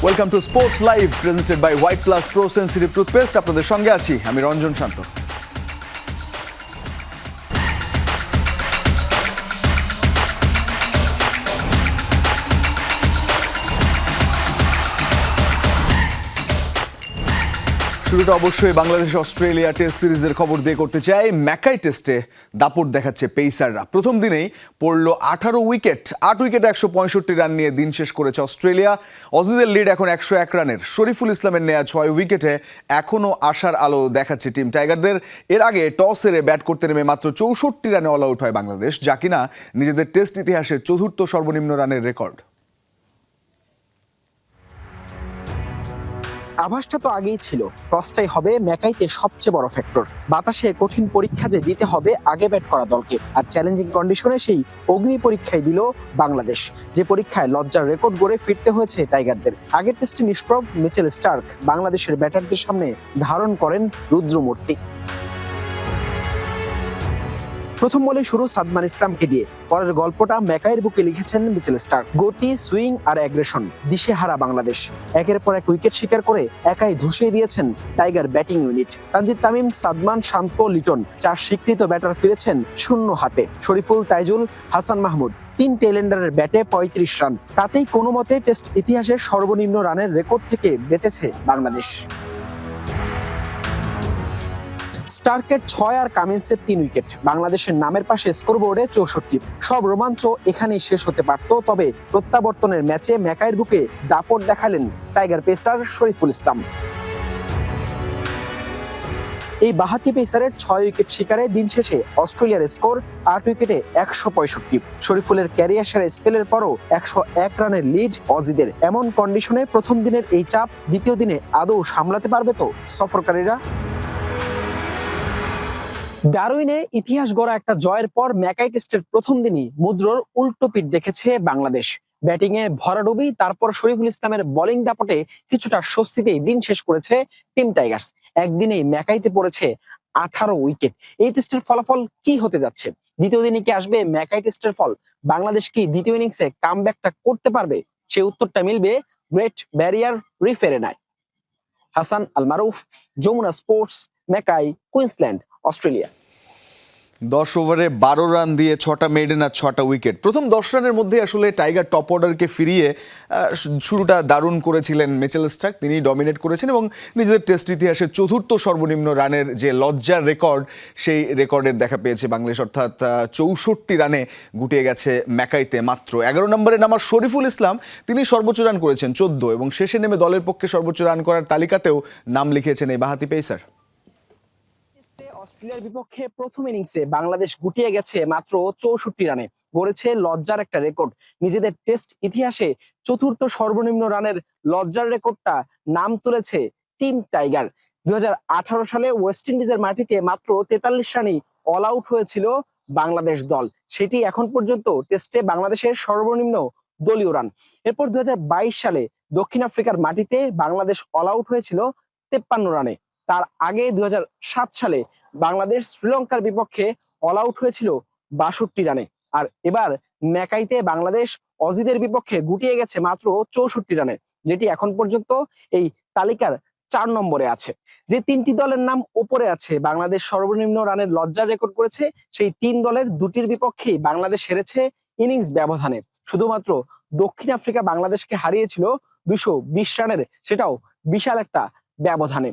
Welcome to sports live presented by White Plus Pro Sensitive toothpaste. আপনাদের সঙ্গে আছি আমি রঞ্জন শান্ত। শুরুটা অবশ্যই বাংলাদেশ অস্ট্রেলিয়া টেস্ট সিরিজের খবর দিয়ে করতে চাই। ম্যাকাই টেস্টে দাপট দেখাচ্ছে পেসাররা। প্রথম দিনেই পড়ল 18 উইকেট, 8 উইকেটে 165 রান নিয়ে দিন শেষ করেছে অস্ট্রেলিয়া। অজিদের লিড এখন 101 রানের। শরীফুল ইসলামের নেয়া 6 উইকেটে এখনও আশার আলো দেখাচ্ছে টিম টাইগারদের। এর আগে টস হেরে ব্যাট করতে নেমে মাত্র 64 রানে অল আউট হয় বাংলাদেশ, যা কিনা নিজেদের টেস্ট ইতিহাসে চতুর্থ সর্বনিম্ন রানের রেকর্ড। আভাসটা তো আগেই ছিল, টসটাই হবে ম্যাকাইতে সবচেয়ে বড় ফ্যাক্টর। বাতাসে কঠিন পরীক্ষা যে দিতে হবে আগে ব্যাট করা দলকে, আর চ্যালেঞ্জিং কন্ডিশনে সেই অগ্নি পরীক্ষায় দিল বাংলাদেশ, যে পরীক্ষায় লজ্জার রেকর্ড গড়ে ফিরতে হয়েছে টাইগারদের। আগের টেস্টে নিষ্প্রভ মিচেল স্টার্ক বাংলাদেশের ব্যাটারদের সামনে ধারণ করেন রুদ্রমূর্তি। প্রথম বলে শুরু সাদমান ইসলামকে দিয়ে, পরের গল্পটা ম্যাকাইয়ের বুকে লিখেছেন মিচেল স্টার্ক। গতি, সুইং আর অ্যাগ্রেশন, দিশেহারা বাংলাদেশ। একের পর এক উইকেট শিকার করে একাই ধসিয়ে দিয়েছেন tiger batting unit. Tanzid Tamim, Sadman, Shanto, Liton 4 স্বীকৃত ব্যাটার ফিরেছেন শূন্য হাতে। শরীফুল, তাইজুল, হাসান মাহমুদ 3 টেলেন্ডারের ব্যাটে 35 রান। তাতেই কোনো মতে টেস্ট ইতিহাসের সর্বনিম্ন রানের রেকর্ড থেকে বেঁচেছে বাংলাদেশ। স্টার্কের 6 আর কামিন্সের 3 উইকেট, বাংলাদেশের নামের পাশে স্কোরবোর্ডে 64। সব রোমাঞ্চ এখানেই শেষ হতে পারত, তবে প্রত্যাবর্তনের ম্যাচে ম্যাকাইয়ের বুকে দাপট দেখালেন টাইগার পেসার শরীফুল ইসলাম। এই বাহাতি পেসারের 6 উইকেট শিকারে দিন শেষে অস্ট্রেলিয়ার স্কোর 8 উইকেটে 165। শরীফুলের ক্যারিয়ার সেরা স্পেলের পরও 101 রানের লিড অজিদের। এমন কন্ডিশনে প্রথম দিনের এই চাপ দ্বিতীয় দিনে আদৌ সামলাতে পারবে তো সফরকারীরা? ডারউইনে ইতিহাস গড়া একটা জয়ের পর ম্যাকাই টেস্টের প্রথম দিনই মুদ্রার উল্টো পিঠ দেখেছে বাংলাদেশ। ব্যাটিংয়ে ভরাডুবি, তারপর শরীফুল ইসলামের বোলিং দাপটে কিছুটা স্বস্তিতেই দিন শেষ করেছে টিম টাইগার্স। একদিনেই ম্যাকাইতে পড়েছে 18 উইকেট। এই টেস্টের ফলাফল কি হতে যাচ্ছে? দ্বিতীয় দিনে কি আসবে ম্যাকাই টেস্টের ফল? বাংলাদেশ কি দ্বিতীয় ইনিংসে কামব্যাকটা করতে পারবে? সেই উত্তরটা মিলবে গ্রেট ব্যারিয়ার রিফের এ। হাসান আল মারুফ, Jamuna sports, Mackay, Queensland, Australia. 10 ওভারে 12 রান দিয়ে 6টা মেডেন আর 6টা উইকেট। প্রথম 10 রানের মধ্যে আসলে টাইগার টপ অর্ডারকে ফিরিয়ে শুরুটা দারুণ করেছিলেন মিচেল স্টার্ক। তিনি ডমিনেট করেছেন এবং নিজেদের টেস্ট ইতিহাসে চতুর্থ সর্বনিম্ন রানের যে লজ্জার রেকর্ড, সেই রেকর্ডের দেখা পেয়েছে বাংলাদেশ। অর্থাৎ 64 রানে গুটিয়ে গেছে ম্যাকাইতে। মাত্র 11 নম্বরে নামা শরীফুল ইসলাম, তিনি সর্বোচ্চ রান করেছেন 14 এবং শেষে নেমে দলের পক্ষে সর্বোচ্চ রান করার তালিকাতেও নাম লিখিয়েছেন এই বাহাতি পেসার। অস্ট্রেলিয়ার বিপক্ষে প্রথম ইনিংসে বাংলাদেশ গুটিয়ে গেছে মাত্র 64 রানে, গড়েছে লজ্জার একটা রেকর্ড। নিজেদের টেস্ট ইতিহাসে চতুর্থ সর্বনিম্ন রানের লজ্জার রেকর্ডটা নাম তুলেছে টিম টাইগার। 2018 সালে ওয়েস্ট ইন্ডিজের মাটিতে মাত্র 43 রানেই অল আউট হয়েছিল বাংলাদেশ দল। সেটি এখন পর্যন্ত টেস্টে বাংলাদেশের সর্বনিম্ন দলীয় রান। এরপর 2022 সালে দক্ষিণ আফ্রিকার মাটিতে বাংলাদেশ অল আউট হয়েছিল 53 রানে। তার আগে 2007 সালে বাংলাদেশ শ্রীলঙ্কার বিপক্ষে অল আউট হয়েছিল 62 রানে। আর এবার ম্যাকাইতে বাংলাদেশ অজিদের বিপক্ষে গুটিয়ে গেছে মাত্র 64 রানে, যেটি এখন পর্যন্ত এই তালিকার 4 নম্বরে আছে। যে 3টি দলের নাম উপরে আছে বাংলাদেশ সর্বনিম্ন রানের লজ্জার রেকর্ড করেছে, সেই 3 দলের 2টির বিপক্ষেই বাংলাদেশ হেরেছে ইনিংস ব্যবধানে। শুধুমাত্র দক্ষিণ আফ্রিকা বাংলাদেশকে হারিয়েছিল 220 রানের, সেটাও বিশাল একটা ব্যবধানে।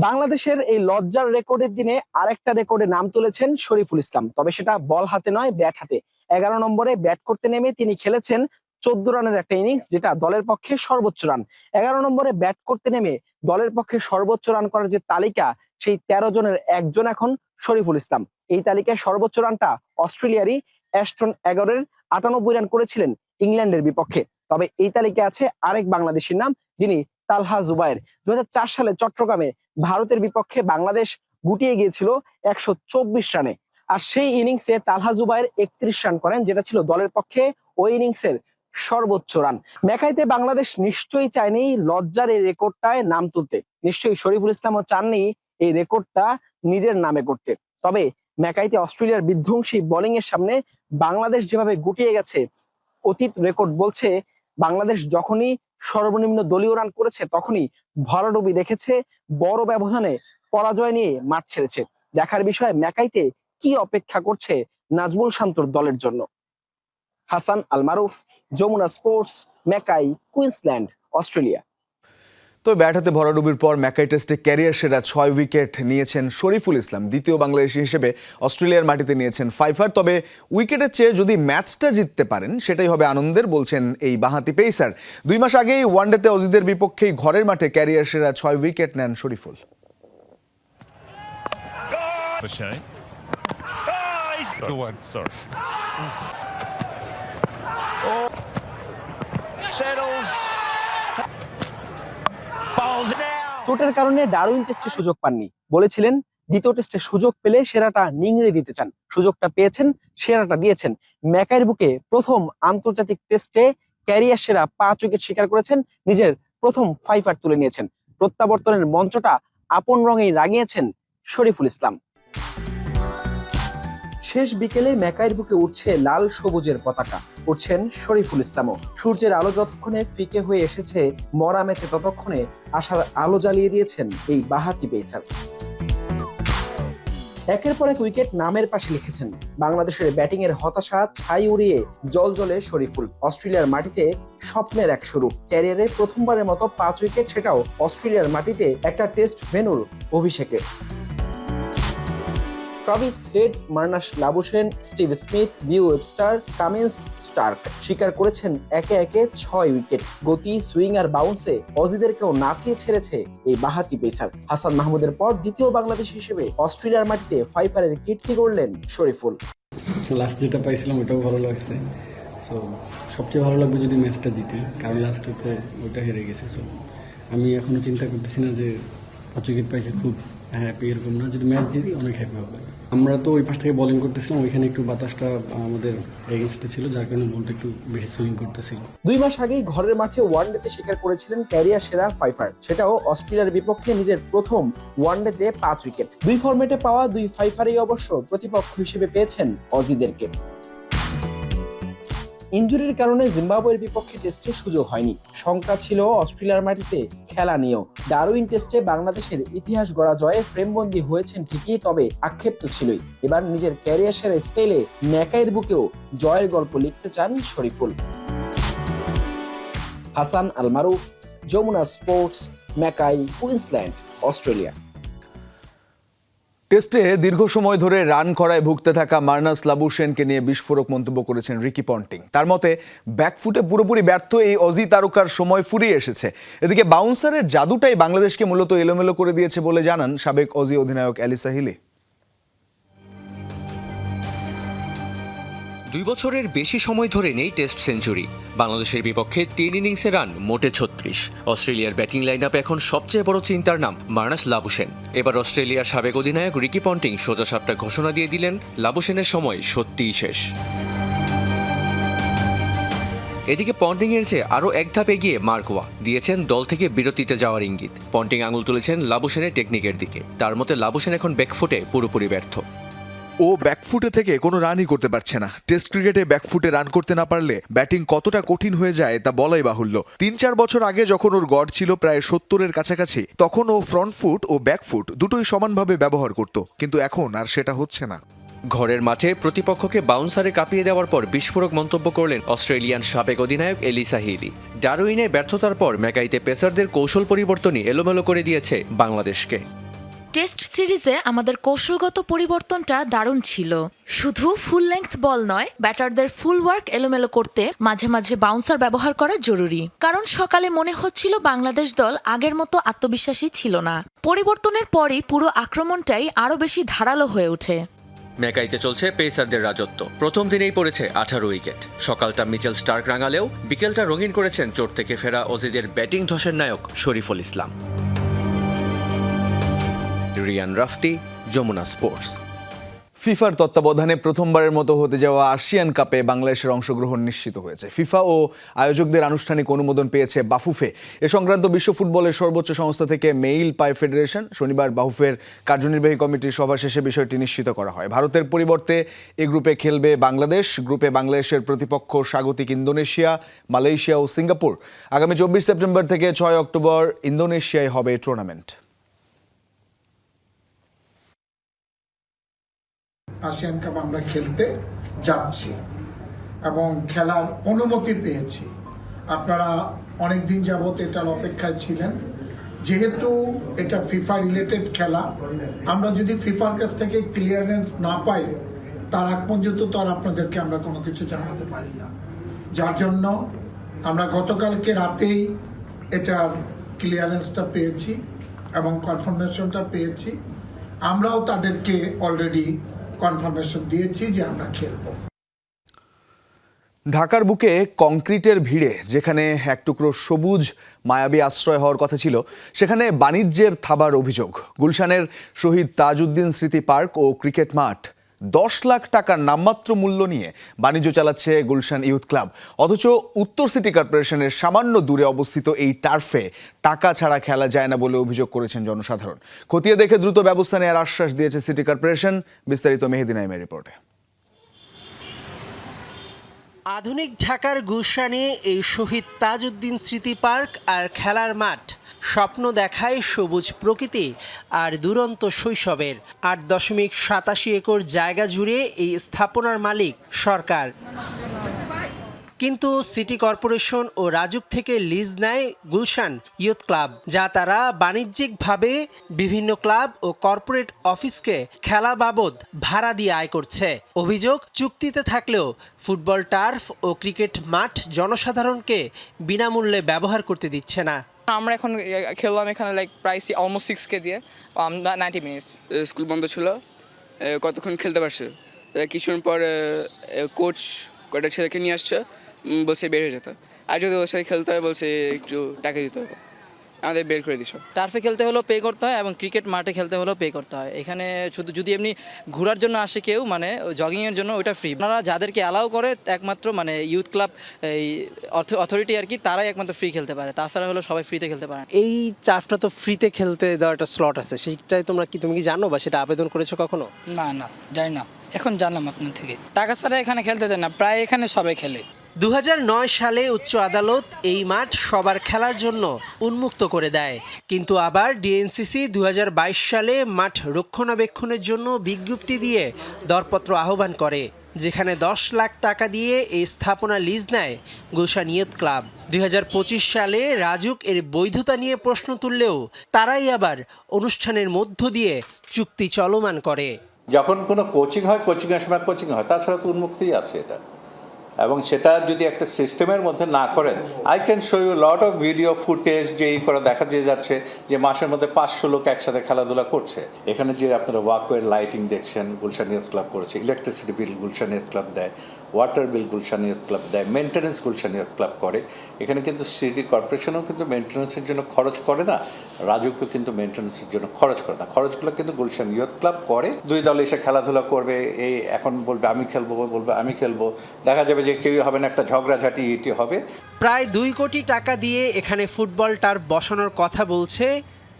বাংলাদেশের এই লজ্জার রেকর্ডের দিনে আরেকটা রেকর্ডে নাম তুলেছেন শরীফুল ইসলাম, তবে সেটা বল হাতে নয়, ব্যাট হাতে। 11 নম্বরে ব্যাট করতে নেমে তিনি খেলেছেন 14 রানের একটা ইনিংস, যেটা দলের পক্ষে সর্বোচ্চ রান। 11 নম্বরে ব্যাট করতে নেমে দলের পক্ষে সর্বোচ্চ রান করার যে তালিকা, সেই 13 জনের একজন এখন শরীফুল ইসলাম। এই তালিকায় সর্বোচ্চ রানটা অস্ট্রেলিয়ারই অ্যাস্টন এগরের 98 রান করেছিলেন ইংল্যান্ডের বিপক্ষে। তবে এই তালিকায় আছে আরেক বাংলাদেশির নাম, যিনি তালহা জুবায়ের। 2004 সালে চট্টগ্রামে ভারতের বিপক্ষে বাংলাদেশ গুটিয়ে গিয়েছিল 124 রানে, আর সেই ইনিংসে তালহা জুবায়ের 31 রান করেন, যেটা ছিল দলের পক্ষে ওই ইনিংসের সর্বোচ্চ রান। ম্যাকাইতে বাংলাদেশ নিশ্চয়ই চায়নি লজ্জার এই রেকর্ডটায় নাম তুলতে, নিশ্চয়ই শরীফুল ইসলামও চাননি এই রেকর্ডটা নিজের নামে করতে। তবে ম্যাকাইতে অস্ট্রেলিয়ার বিধ্বংসী বোলিং এর সামনে বাংলাদেশ যেভাবে গুটিয়ে গেছে, অতীত রেকর্ড বলছে বাংলাদেশ যখনই সর্বনিম্ন দলীয় রান করেছে তখনই ভরাডুবি দেখেছে, বড় ব্যবধানে পরাজয় নিয়ে মাঠ ছেড়েছে। দেখার বিষয় ম্যাকাইতে কি অপেক্ষা করছে নাজমুল শান্তর দলের জন্য। হাসান আল মারুফ, Jamuna sports, Mackay, Queensland, Australia. তবে ব্যাট হাতে ভরাডুবির পর ম্যাকাই টেস্টে ক্যারিয়ার সেরা 6 উইকেট নিয়েছেন শরীফুল ইসলাম। দ্বিতীয় বাংলাদেশি হিসেবে অস্ট্রেলিয়ার মাটিতে নিয়েছেন 5 তবে উইকেটের চেয়ে যদি ম্যাচটা জিততে পারেন সেটাই হবে আনন্দের, বলছেন এই বাঁহাতি পেসার। 2 মাস আগেই ওয়ানডেতে অজিদের বিপক্ষেই ঘরের মাঠে ক্যারিয়ার সেরা 6 উইকেট নেন শরীফুল। চোটের কারণে ডারউইন টেস্টে সুযোগ পাননি, বলেছিলেন দ্বিতীয় টেস্টে সুযোগ পেলে সেরাটা নিংড়ে দিতে চান। সুযোগটা পেয়েছেন, সেরাটা দিয়েছেন। ম্যাকাইয়ের বুকে প্রথম আন্তর্জাতিক টেস্টে ক্যারিয়ার সেরা 5 উইকেট শিকার করেছেন, নিজের প্রথম 5 তুলে নিয়েছেন। প্রত্যাবর্তনের মঞ্চটা আপন রঙেই রাঙিয়েছেন শরীফুল ইসলাম। শেষ বিকেলে ম্যাকাইয়ের বুকে উঠছে লাল সবুজের পতাকা, উঠছেন শরীফুল ইসলামও। সূর্যের আলো যতক্ষণে ফিকে হয়ে এসেছে মরা ম্যাচে, ততক্ষণে আশার আলো জ্বালিয়ে দিয়েছেন এই বাঁহাতি পেসার। একের পর এক উইকেট নামের পাশে লিখেছেন। বাংলাদেশের ব্যাটিং এর হতাশা ছাই উড়িয়ে জ্বলজ্বলে শরীফুল। অস্ট্রেলিয়ার মাটিতে স্বপ্নের এক শুরু, ক্যারিয়ারে প্রথমবারের মতো 5 উইকেট, সেটাও অস্ট্রেলিয়ার মাটিতে একটা টেস্ট ভেন্যুর অভিষেকে। Travis Head, Marnus Labuschagne, Steve Smith, Beau Webster, Cummins Starc শিকার করেছেন একে একে 6 উইকেট। গতি, সুইং আর বাউন্সে অজিদেরকেও নাচিয়ে ছেড়েছে এই বাঁহাতি পেসার। হাসান মাহমুদের পর দ্বিতীয় বাংলাদেশী হিসেবে অস্ট্রেলিয়ার মাটিতে 5 কীর্তি গড়লেন শরীফুল। লাস্ট যেটা পাইছিলাম ওটাও ভালো লাগছে। সো সবচেয়ে ভালো লাগবে যদি ম্যাচটা জিতে, কারণ লাস্টে তো ওটা হেরে গেছে। সো আমি এখনো চিন্তা করতেছি না যে 5 উইকেট পাইছে খুব হ্যাপি, এরকম না। যদি ম্যাচ জিতি অনেক হ্যাপি হবে। আমরা তো ওই পাশ থেকে বোলিং করতেছিলাম, ওইখানে একটু বাতাসটা আমাদের এগেনস্টে ছিল, যার কারণে বলটা একটু বেশি সুইং করতেছিল। 2 মাস আগেই ঘরের মাঠে ওয়ানডেতে শিকার করেছিলেন ক্যারিয়ার সেরা 5, সেটাও অস্ট্রেলিয়ার বিপক্ষে নিজের প্রথম ওয়ানডেতে 5 উইকেট। 2 ফরম্যাটে পাওয়া 2 5 অবশ্য প্রতিপক্ষ হিসেবে পেয়েছেন অজিদেরকে। ইনজুরির কারণে জিম্বাবুয়ের বিপক্ষে টেস্টে সুযোগ হয়নি। শঙ্কা ছিল অস্ট্রেলিয়ার মাটিতে খেলা নিয়েও। ডারউইন টেস্টে বাংলাদেশের ইতিহাস গড়া জয়ে ফ্রেমবন্দি হয়েছেন ঠিকই, তবে আক্ষেপ তো ছিলই। এবার নিজের ক্যারিয়ার সেরা স্পেলে ম্যাকাইয়ের বুকেও জয়ের গল্প লিখতে চান শরীফুল। হাসান আল মারুফ, Jamuna sports, Mackay, Queensland, Australia. টেস্টে দীর্ঘ সময় ধরে রান করায় ভুগতে থাকা মার্নাস লাবুশেনকে নিয়ে বিস্ফোরক মন্তব্য করেছেন রিকি পন্টিং। তার মতে ব্যাকফুটে পুরোপুরি ব্যর্থ এই অজি তারকার সময় ফুরিয়ে এসেছে। এদিকে বাউন্সারের জাদুটাই বাংলাদেশকে মূলত এলোমেলো করে দিয়েছে বলে জানান সাবেক অজি অধিনায়ক এলিসা হিলি। 2 বছরের বেশি সময় ধরে নেই টেস্ট সেঞ্চুরি। বাংলাদেশের বিপক্ষে 3 ইনিংসে রান মোটে 36। অস্ট্রেলিয়ার ব্যাটিং লাইন আপে এখন সবচেয়ে বড় চিন্তার নাম মার্নাস লাবুশেন। এবার অস্ট্রেলিয়ার সাবেক অধিনায়ক রিকি পন্টিং সোজাসাপটা ঘোষণা দিয়ে দিলেন, লাবুশেনের সময় সত্যিই শেষ। এদিকে পন্টিংয়ের চেয়ে আরও এক ধাপ এগিয়ে মার্কওয়া দিয়েছেন দল থেকে বিরতিতে যাওয়ার ইঙ্গিত। পন্টিং আঙুল তুলেছেন লাবুশেনের টেকনিকের দিকে। তার মতে লাবুশেন এখন ব্যাকফুটে পুরোপুরি ব্যর্থ। ও ব্যাকফুটে থেকে কোনো রানই করতে পারছে না। টেস্ট ক্রিকেটে ব্যাকফুটে রান করতে না পারলে ব্যাটিং কতটা কঠিন হয়ে যায় তা বলাই বাহুল্য। 3-4 বছর আগে যখন ওর গড় ছিল প্রায় 70-এর কাছাকাছি, তখন ও ফ্রন্ট ফুট ও ব্যাকফুট দুটোই সমানভাবে ব্যবহার করত, কিন্তু এখন আর সেটা হচ্ছে না। ঘরের মাঠে প্রতিপক্ষকে বাউন্সারে কাঁপিয়ে দেওয়ার পর বিস্ফোরক মন্তব্য করলেন অস্ট্রেলিয়ান সাবেক অধিনায়ক এলিসা হিলি। ডারউইনে ব্যর্থতার পর ম্যাকাইতে পেসারদের কৌশল পরিবর্তনই এলোমেলো করে দিয়েছে বাংলাদেশকে। টেস্ট সিরিজে আমাদের কৌশলগত পরিবর্তনটা দারুণ ছিল। শুধু ফুল লেংথ বল নয়, ব্যাটারদের ফুল ওয়ার্ক এলোমেলো করতে মাঝে মাঝে বাউন্সার ব্যবহার করা জরুরি। কারণ সকালে মনে হচ্ছিল বাংলাদেশ দল আগের মতো আত্মবিশ্বাসী ছিল না। পরিবর্তনের পরই পুরো আক্রমণটাই আরও বেশি ধারালো হয়ে ওঠে। ম্যাকাইতে চলছে পেসারদের রাজত্ব। প্রথম দিনেই পড়েছে 18 উইকেট। সকালটা মিচেল স্টার্ক রাঙালেও বিকেলটা রঙিন করেছেন চোট থেকে ফেরা অজিদের ব্যাটিং ধসের নায়ক শরীফুল ইসলাম। রিয়ান রাফতি, যমুনা স্পোর্টস। ফিফার তত্ত্বাবধানে প্রথমবারের মতো হতে যাওয়া আসিয়ান কাপে বাংলাদেশের অংশগ্রহণ নিশ্চিত হয়েছে। ফিফা ও আয়োজকদের আনুষ্ঠানিক অনুমোদন পেয়েছে বাফুফে। এ সংক্রান্ত বিশ্ব ফুটবলের সর্বোচ্চ সংস্থা থেকে মেইল পায় ফেডারেশন। শনিবার বাফুফের কার্যনির্বাহী কমিটির সভা শেষে বিষয়টি নিশ্চিত করা হয়। ভারতের পরিবর্তে এ গ্রুপে খেলবে বাংলাদেশ। গ্রুপে বাংলাদেশের প্রতিপক্ষ স্বাগতিক ইন্দোনেশিয়া, মালয়েশিয়া ও সিঙ্গাপুর। আগামী 24 সেপ্টেম্বর থেকে 6 অক্টোবর ইন্দোনেশিয়ায় হবে টুর্নামেন্ট। আসিয়ান কাপ আমরা খেলতে যাচ্ছি এবং খেলার অনুমতি পেয়েছি। আপনারা অনেক দিন যাবত এটার অপেক্ষায় ছিলেন। যেহেতু এটা ফিফা রিলেটেড খেলা, আমরা যদি ফিফার কাছ থেকে ক্লিয়ারেন্স না পাই তার আগ পর্যন্ত তো আর আপনাদেরকে আমরা কোনো কিছু জানাতে পারি না। যার জন্য আমরা গতকালকে রাতেই এটার ক্লিয়ারেন্সটা পেয়েছি এবং কনফার্মেশনটা পেয়েছি। আমরাও তাদেরকে অলরেডি কনফার্মেশন দিয়েছি যে আমরা খেলব। ঢাকার বুকে কংক্রিটের ভিড়ে যেখানে এক টুকরো সবুজ মায়াবী আশ্রয় হওয়ার কথা ছিল, সেখানে বাণিজ্যের থাবার অভিযোগ। গুলশানের শহীদ তাজউদ্দিন স্মৃতি পার্ক ও ক্রিকেট মাঠ 10 লাখ টাকার নামমাত্র মূল্য নিয়ে বাণিজ্য চালাচ্ছে গুলশান ইউথ ক্লাব। অথচ উত্তর সিটি কর্পোরেশনের সামান্য দূরে অবস্থিত এই টার্ফে টাকা ছাড়া খেলা যায় না বলে অভিযোগ করেছেন জনসাধারণ। খতিয়ে দেখে দ্রুত ব্যবস্থা নেওয়ার আশ্বাস দিয়েছে সিটি কর্পোরেশন। বিস্তারিত মেহেদী নাইমের রিপোর্টে। আধুনিক ঢাকার গুলশানে এই শহীদ তাজউদ্দিন স্মৃতি পার্ক আর খেলার মাঠ স্বপ্ন দেখায় সবুজ প্রকৃতি আর দুরন্ত শৈশবের। 8.87 একর জায়গা জুড়ে এই স্থাপনার মালিক সরকার, কিন্তু সিটি কর্পোরেশন ও রাজুক থেকে লিজ নেয় গুলশান ইউথ ক্লাব, যা তারা বাণিজ্যিকভাবে বিভিন্ন ক্লাব ও কর্পোরেট অফিসকে খেলা বাবদ ভাড়া দিয়ে আয় করছে। অভিযোগ, চুক্তিতে থাকলেও ফুটবল টার্ফ ও ক্রিকেট মাঠ জনসাধারণকে বিনামূল্যে ব্যবহার করতে দিচ্ছে না। আমরা এখন খেললাম এখানে প্রাইস অলমোস্ট 6K দিয়ে 90 মিনিটস। স্কুল বন্ধ ছিল, কতক্ষণ খেলতে পারছে। কিছুক্ষণ পর কোচ কয়টা ছেলেকে নিয়ে আসছে, বলছে বের হয়ে যেত। আর যদি ওর সাথে খেলতে হয় বলছে একটু টাকা দিতে হবে, আমাদের বের করে দিস। টার্ফে খেলতে হলেও পে করতে হয় এবং ক্রিকেট মাঠে খেলতে হলেও পে করতে হয়। এখানে শুধু যদি এমনি ঘোরার জন্য আসে কেউ, মানে জগিংয়ের জন্য, ওইটা ফ্রি। আপনারা যাদেরকে অ্যালাউ করে একমাত্র ইউথ ক্লাব এই অথরিটি আর কি, তারাই একমাত্র ফ্রি খেলতে পারে, তাছাড়া হলো সবাই ফ্রিতে খেলতে পারে। এই টার্ফটা তো ফ্রিতে খেলতে দেওয়ার একটা স্লট আছে, সেইটাই তুমি কি জানো বা সেটা আবেদন করেছো কখনো? না জানি না, এখন জানলাম আপনার থেকে। টাকা ছাড়া এখানে খেলতে দেয় না, প্রায় এখানে সবাই খেলে। 2009 সালে উচ্চ আদালত এই মাঠ সবার খেলার জন্য উন্মুক্ত করে দেয়, কিন্তু আবার ডিএনসিসি 2022 সালে মাঠ রক্ষণাবেক্ষণের জন্য বিজ্ঞপ্তি দিয়ে দরপত্র আহ্বান করে, যেখানে 10 লাখ টাকা দিয়ে এই স্থাপনা লিজ নেয় গুলশান ইউথ ক্লাব। 2025 সালে রাজুক এর বৈধতা নিয়ে প্রশ্ন তুললেও তারাই আবার অনুষ্ঠানের মধ্য দিয়ে চুক্তি চলমান করে। যখন কোনো কোচিং হয়, কোচিংয়ের সময় কোচিং হয়, তাছাড়া তো উন্মুক্তই আছে এটা। এবং সেটা যদি একটা সিস্টেমের মধ্যে না করেন, I can show you lot of video footage যে এই করে দেখা যাচ্ছে যে মাসের মধ্যে 500 লোক একসাথে খেলাধুলা করছে। এখানে যে আপনারা ওয়াকওয়ে লাইটিং দেখছেন গুলশান ইউথ ক্লাব করেছে, electricity bill Gulshan youth club দেয়, water bill Gulshan youth club দেয়, মেনটেন্যান্স গুলশান ইউথ ক্লাব করে। এখানে কিন্তু সিটি কর্পোরেশনও কিন্তু মেনটেন্যান্সের জন্য খরচ করে না, রাজুকও কিন্তু মেনটেন্যান্সের জন্য খরচ করে না। খরচগুলো কিন্তু গুলশান ইউথ ক্লাব করে। দুই দল এসে খেলাধুলা করবে, এই এখন বলবে আমি খেলবো, বলবে আমি খেলবো, দেখা যাবে যে কেউই হবে না, একটা ঝগড়াঝাটি ইটি হবে। প্রায় 2 কোটি টাকা দিয়ে এখানে ফুটবল টার্ফ বসানোর কথা বলছে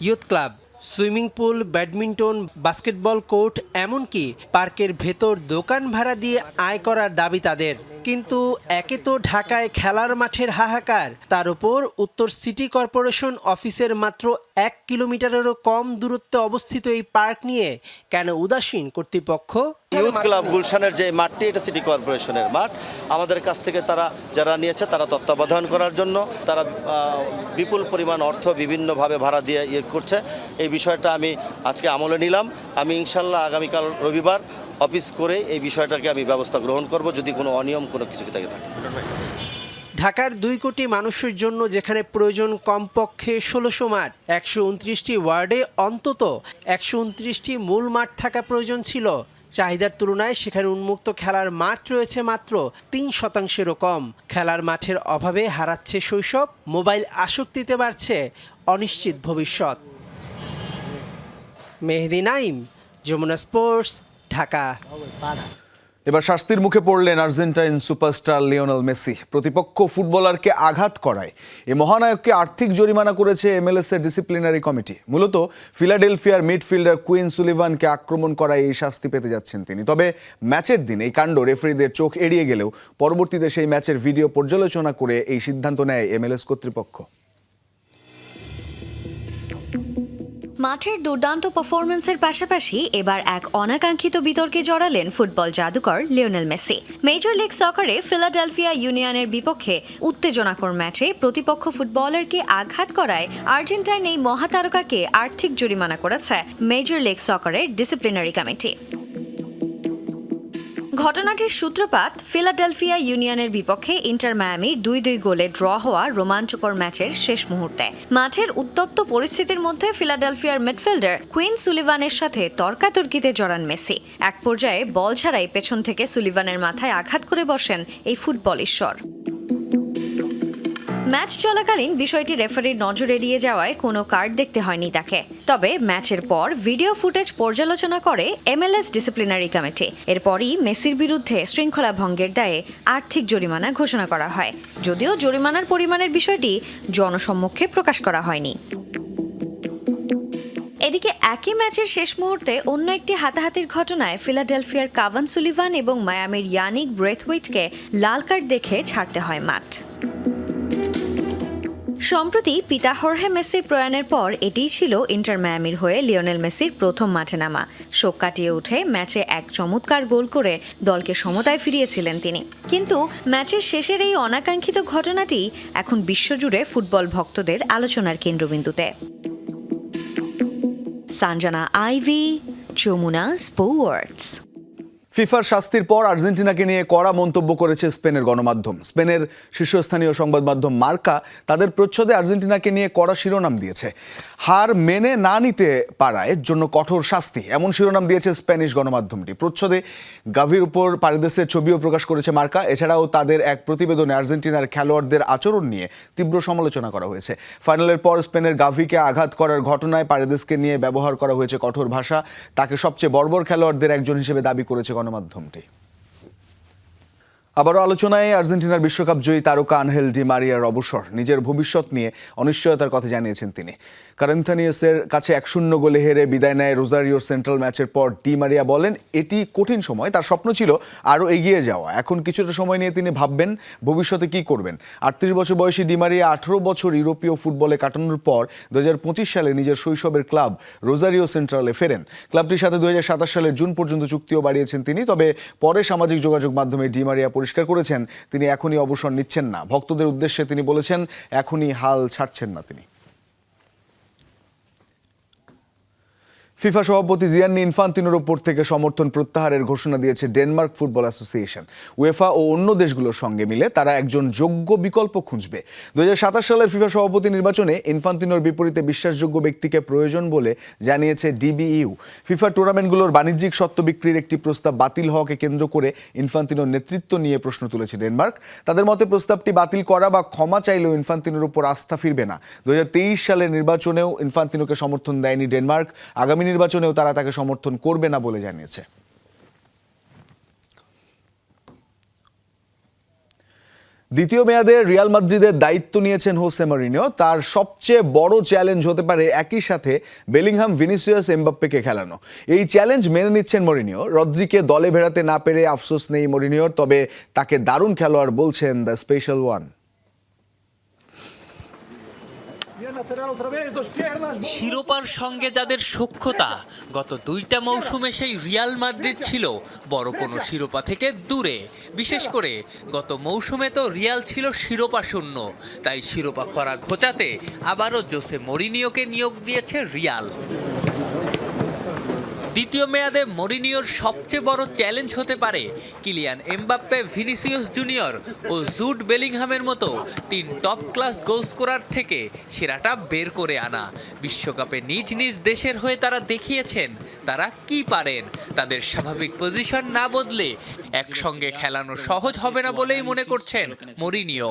youth club. Swimming pool, badminton, basketball court, এমনকি পার্কের ভেতর দোকান ভাড়া দিয়ে আয় করার দাবি তাদের। কিন্তু একে তো ঢাকায় খেলার মাঠের হাহাকার, তার উপর উত্তর সিটি কর্পোরেশন অফিসের মাত্র 1 কিলোমিটারেরও কম দূরত্বে অবস্থিত এই পার্ক নিয়ে কেন উদাসীন কর্তৃপক্ষ? ইউথ ক্লাব গুলশানের যে মাঠটি, এটা সিটি কর্পোরেশনের মাঠ। আমাদের কাছ থেকে তারা যারা নিয়েছে তারা তত্ত্বাবধান করার জন্য তারা বিপুল পরিমাণ অর্থ বিভিন্নভাবে ভাড়া দিয়ে করছে। এই বিষয়টা আমি আজকে আমলে নিলাম। আমি ইনশাল্লাহ আগামীকাল রবিবার অফিস করে এই বিষয়টাকে আমি ব্যবস্থা গ্রহণ করব যদি কোনো অনিয়ম কোনো কিছু থেকে থাকে। ঢাকার 2 কোটি মানুষের জন্য যেখানে প্রয়োজন কমপক্ষে 1600 মাঠ, 129টি ওয়ার্ডে অন্তত 129টি মূল মাঠ থাকা প্রয়োজন ছিল, চাহিদার তুলনায় সেখানে উন্মুক্ত খেলার মাঠ রয়েছে মাত্র 3%-এরও কম। খেলার মাঠের অভাবে হারাচ্ছে শৈশব, মোবাইল আসক্তিতে বাড়ছে অনিশ্চিত ভবিষ্যৎ। মেহেদী নাইম, যমুনা স্পোর্টস, ঢাকা। এবার শাস্তির মুখে পড়লেন আর্জেন্টাইন সুপারস্টার লিওনেল মেসি। প্রতিপক্ষ ফুটবলারকে আঘাত করায় এ মহানায়ককে আর্থিক জরিমানা করেছে MLS এর ডিসিপ্লিনারি কমিটি। মূলত ফিলাডেলফিয়ার মিডফিল্ডার কুইন সুলিভানকে আক্রমণ করায় এই শাস্তি পেতে যাচ্ছেন তিনি। তবে ম্যাচের দিন এই কাণ্ড রেফারিদের চোখ এড়িয়ে গেলেও পরবর্তীতে সেই ম্যাচের ভিডিও পর্যালোচনা করে এই সিদ্ধান্ত নেয় MLS কর্তৃপক্ষ। মাঠের দুর্দান্ত পারফরমেন্সের পাশাপাশি এবার এক অনাকাঙ্ক্ষিত বিতর্কে জড়ালেন ফুটবল জাদুকর লিওনেল মেসি। মেজর লিগ সকারে ফিলাডেলফিয়া ইউনিয়নের বিপক্ষে উত্তেজনাকর ম্যাচে প্রতিপক্ষ ফুটবলারকে আঘাত করায় আর্জেন্টাইন এই মহাতারকাকে আর্থিক জরিমানা করেছে মেজর লিগ সকারের ডিসিপ্লিনারি কমিটি। ঘটনাটির সূত্রপাত ফিলাডেলফিয়া ইউনিয়নের বিপক্ষে ইন্টার মায়ামির 2-2 গোলে ড্র হওয়া রোমাঞ্চকর ম্যাচের শেষ মুহূর্তে। মাঠের উত্তপ্ত পরিস্থিতির মধ্যে ফিলাডেলফিয়ার মিডফিল্ডার কুইন সুলিভানের সাথে তর্কাতর্কিতে জড়ান মেসি। এক পর্যায়ে বল ছাড়াই পেছন থেকে সুলিভানের মাথায় আঘাত করে বসেন এই ফুটবল ঈশ্বর। ম্যাচ চলাকালীন বিষয়টি রেফারির নজর এড়িয়ে যাওয়ায় কোনো কার্ড দেখতে হয়নি তাকে। তবে ম্যাচের পর ভিডিও ফুটেজ পর্যালোচনা করে MLS ডিসিপ্লিনারি কমিটি। এরপরই মেসির বিরুদ্ধে শৃঙ্খলা ভঙ্গের দায়ে আর্থিক জরিমানা ঘোষণা করা হয়, যদিও জরিমানার পরিমাণের বিষয়টি জনসম্মুখে প্রকাশ করা হয়নি। এদিকে একই ম্যাচের শেষ মুহূর্তে অন্য একটি হাতাহাতির ঘটনায় ফিলাডেলফিয়ার কাভান সুলিভান এবং মায়ামির ইয়ানিক ব্রেথওয়েটকে লাল কার্ড দেখে ছাড়তে হয় মাঠ। সম্প্রতি পিতা হোর্হে মেসির প্রয়াণের পর এটিই ছিল ইন্টার মায়ামির হয়ে লিওনেল মেসির প্রথম মাঠে নামা। শোক কাটিয়ে উঠে ম্যাচে এক চমৎকার গোল করে দলকে সমতায় ফিরিয়েছিলেন তিনি। কিন্তু ম্যাচের শেষের এই অনাকাঙ্ক্ষিত ঘটনাটি এখন বিশ্বজুড়ে ফুটবল ভক্তদের আলোচনার কেন্দ্রবিন্দুতে। সানজানা আইভি, যমুনা স্পোর্টস। ফিফার শাস্তির পর আর্জেন্টিনাকে নিয়ে কড়া মন্তব্য করেছে স্পেনের গণমাধ্যম। স্পেনের শীর্ষস্থানীয় সংবাদ মাধ্যম মার্কা তাদের প্রচ্ছদে আর্জেন্টিনাকে নিয়ে কড়া শিরোনাম দিয়েছে। হার মেনে না নিতে পারায় জন্য কঠোর শাস্তি, এমন শিরোনাম দিয়েছে স্প্যানিশ গণমাধ্যমটি। প্রচ্ছদে গাভির উপর পারেদেসের ছবিও প্রকাশ করেছে মার্কা। এছাড়াও তাদের এক প্রতিবেদনে আর্জেন্টিনার খেলোয়াড়দের আচরণ নিয়ে তীব্র সমালোচনা করা হয়েছে। ফাইনালের পর স্পেনের গাভিকে আঘাত করার ঘটনায় পারেদেসকে নিয়ে ব্যবহার করা হয়েছে কঠোর ভাষা। তাকে সবচেয়ে বর্বর খেলোয়াড়দের একজন হিসেবে দাবি করেছে গণমাধ্যমটি। আবারও আলোচনায় আর্জেন্টিনার বিশ্বকাপ জয়ী তারকা আনহেল ডি মারিয়ার অবসর। নিজের ভবিষ্যৎ নিয়ে অনিশ্চয়তার কথা জানিয়েছেন তিনি। করিন্থিয়ানসের কাছে 1-0 গোলে হেরে বিদায় নেয় রোজারিওর সেন্ট্রাল ম্যাচের পর ডি মারিয়া বলেন, এটি কঠিন সময়। তার স্বপ্ন ছিল আরও এগিয়ে যাওয়া। এখন কিছুটা সময় নিয়ে তিনি ভাববেন ভবিষ্যতে কি করবেন। 38 বছর বয়সী ডি মারিয়া 18 বছর ইউরোপীয় ফুটবলে কাটানোর পর 2025 সালে নিজের শৈশবের ক্লাব রোজারিও সেন্ট্রালে ফেরেন। ক্লাবটির সাথে 2027 সালের জুন পর্যন্ত চুক্তিও বাড়িয়েছেন তিনি। তবে পরে সামাজিক যোগাযোগ মাধ্যমে ডি মারিয়া পরিষ্কার করেছেন তিনি এখনই অবসর নিচ্ছেন না। ভক্তদের উদ্দেশ্যে তিনি বলেছেন এখনই হাল ছাড়ছেন না তিনি। ফিফা সভাপতি জিয়ান্নি ইনফান্তিনোর ওপর থেকে সমর্থন প্রত্যাহারের ঘোষণা দিয়েছে ডেনমার্ক ফুটবল অ্যাসোসিয়েশন। উয়েফা ও অন্য দেশগুলোর সঙ্গে মিলে তারা একজন যোগ্য বিকল্প খুঁজবে। 2027 সালের ফিফা সভাপতি নির্বাচনে ইনফান্তিনোর বিপরীতে বিশ্বাসযোগ্য ব্যক্তিকে প্রয়োজন বলে জানিয়েছে ডিবিইউ। ফিফা টুর্নামেন্টগুলোর বাণিজ্যিক স্বত্ব বিক্রির একটি প্রস্তাব বাতিল হওয়াকে কেন্দ্র করে ইনফান্তিনোর নেতৃত্ব নিয়ে প্রশ্ন তুলেছে ডেনমার্ক। তাদের মতে প্রস্তাবটি বাতিল করা বা ক্ষমা চাইলেও ইনফান্তিনোর উপর আস্থা ফিরবে না। 2023 সালের নির্বাচনেও ইনফান্তিনোকে সমর্থন দেয়নি ডেনমার্ক। আগামী নির্বাচনেও তারা তাকে সমর্থন করবে না বলে জানিয়েছে। দ্বিতীয় মেয়াদে রিয়াল মাদ্রিদের দায়িত্ব নিয়েছেন হোসে মরিনিও। তার সবচেয়ে বড় চ্যালেঞ্জ হতে পারে একই সাথে বেলিংহাম, ভিনিসিয়াস, এমবাপ্পেকে খেলানো। এই চ্যালেঞ্জ মেনে নিচ্ছেন মরিনিও। রদ্রিকে দলে ভেড়াতে না পেরে আফসোস নেই মরিনিওর, তবে তাকে দারুণ খেলোয়াড় বলছেন দ্য স্পেশাল ওয়ান। শিরোপার সঙ্গে যাদের সখ্যতা গত 2টা মৌসুমে সেই রিয়াল মাদ্রিদ ছিল বড় কোনো শিরোপা থেকে দূরে। বিশেষ করে গত মৌসুমে তো রিয়াল ছিল শিরোপা শূন্য। তাই শিরোপা খরা ঘোচাতে আবারও জোসে মরিনিওকে নিয়োগ দিয়েছে রিয়াল। দ্বিতীয় মেয়াদে মরিনিওর সবচেয়ে বড় চ্যালেঞ্জ হতে পারে কিলিয়ান এমবাপ্পে, ভিনিসিয়াস জুনিয়র ও জুড বেলিংহামের মতো 3 টপ ক্লাস গোল স্কোরার থেকে সেরাটা বের করে আনা। বিশ্বকাপে নিজ নিজ দেশের হয়ে তারা দেখিয়েছেন তারা কি পারেন। তাদের স্বাভাবিক পজিশন না বদলে একসঙ্গে খেলানো সহজ হবে না বলেই মনে করছেন মরিনিও।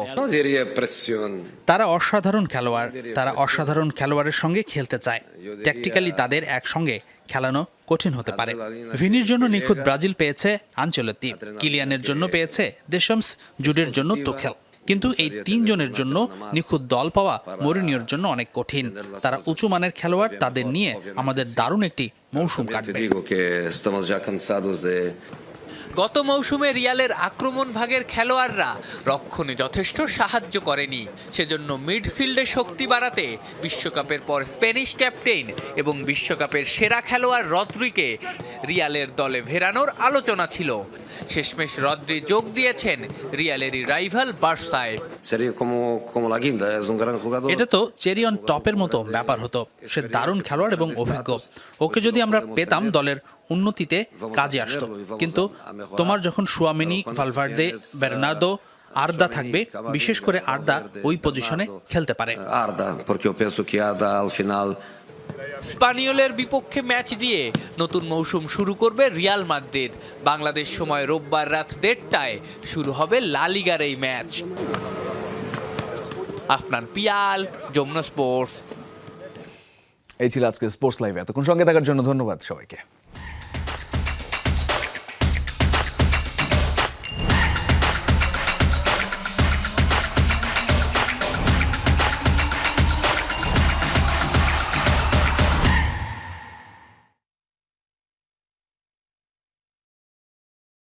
তারা অসাধারণ খেলোয়াড়, তারা অসাধারণ খেলোয়াড়ের সঙ্গে খেলতে চায়। ট্যাকটিক্যালি তাদের একসঙ্গে খেলানো কঠিন হতে পারে। ভিনির জন্য নিখুঁত ব্রাজিল পেয়েছে আনচেলত্তি, কিলিয়ানের জন্য পেয়েছে দেশমস, জুডের জন্য তুখেল। কিন্তু এই 3 জনের জন্য নিখুঁত দল পাওয়া মরিনিওর জন্য অনেক কঠিন। তারা উঁচু মানের খেলোয়াড়, তাদের নিয়ে আমাদের দারুণ একটি মৌসুম কাটবে। গত মৌসুমে রিয়ালের আক্রমণ ভাগের খেলোয়াড়রা রক্ষণে যথেষ্ট সাহায্য করেনি, সেজন্য মিডফিল্ডে শক্তি বাড়াতে বিশ্বকাপের পর স্প্যানিশ ক্যাপ্টেন এবং বিশ্বকাপের সেরা খেলোয়াড় রদ্রিকে রিয়ালের দলে ফেরানোর আলোচনা ছিল। শেষমেশ রদ্রি যোগ দিয়েছেন রিয়ালেরই রাইভাল বার্সায়। এটা তো চেরি অন টপের মতো ব্যাপার হতো। সে দারুণ খেলোয়াড় এবং অভিজ্ঞ। ওকে যদি আমরা পেতাম দলের উন্নতিতে কাজে আসতো। কিন্তু তোমার যখন শুয়ামিনি, ভালভার্দে, বের্নার্দো, আর্দা থাকবে, বিশেষ করে আর্দা ওই পজিশনে খেলতে পারে। স্পানিওলের বিপক্ষে ম্যাচ দিয়ে নতুন মৌসুম শুরু করবে রিয়াল মাদ্রিদ। বাংলাদেশ সময় রোববার রাত 1:30টায় শুরু হবে লা লিগার এই ম্যাচ। আফনান পিয়াল, যমুনা স্পোর্টস। এই ছিল আজকের স্পোর্টস লাইভ। এতক্ষণ সঙ্গে থাকার জন্য ধন্যবাদ সবাইকে।